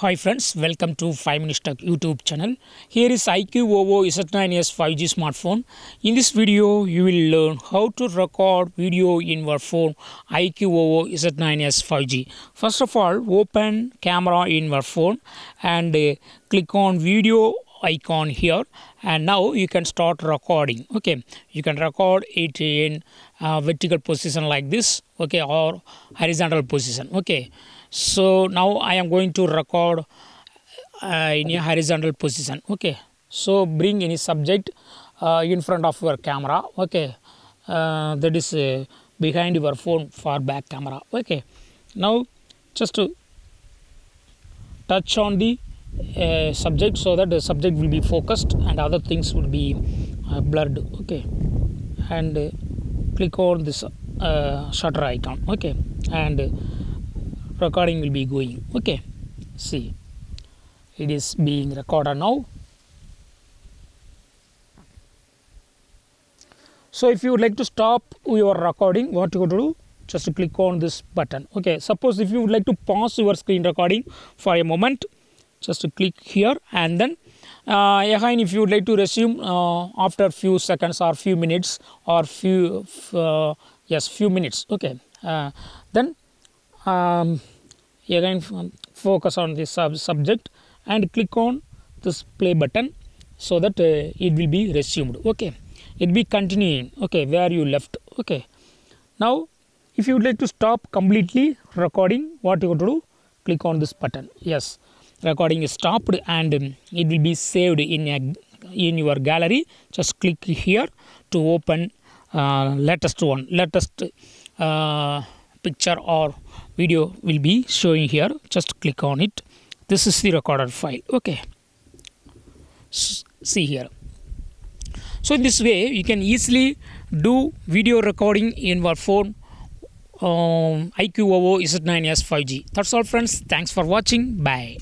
Hi friends, welcome to 5 Minutes Tech YouTube channel. Here is iQOO Z9s 5G smartphone. In this video, you will learn how to record video in your phone iQOO Z9s 5G. First of all, open camera in your phone and click on video icon here, and now you can start recording. Okay, you can record it in vertical position like this, okay, or horizontal position. Okay, so now I am going to record in a horizontal position. Okay, so bring any subject in front of your camera. Okay, that is behind your phone for back camera. Okay, now just to touch on the subject so that the subject will be focused and other things will be blurred. Okay, and click on this shutter icon. Okay, and recording will be going. Okay, see, it is being recorded now. So if you would like to stop your recording, what you have to do, just click on this button. Okay, suppose if you would like to pause your screen recording for a moment, just click here, and then again if you would like to resume after few seconds or few minutes or few minutes. Okay, then again focus on the subject and click on this play button so that it will be resumed. Okay, it will be continuing. Okay, where you left. Okay, now if you would like to stop completely recording, what you have to do, click on this button. Yes, recording is stopped and it will be saved in your gallery. Just click here to open latest picture or video will be showing here. Just click on it. This is the recorded file. Okay, see here. So in this way you can easily do video recording in your phone iQOO Z9s 5G. That's all friends. Thanks for watching. Bye.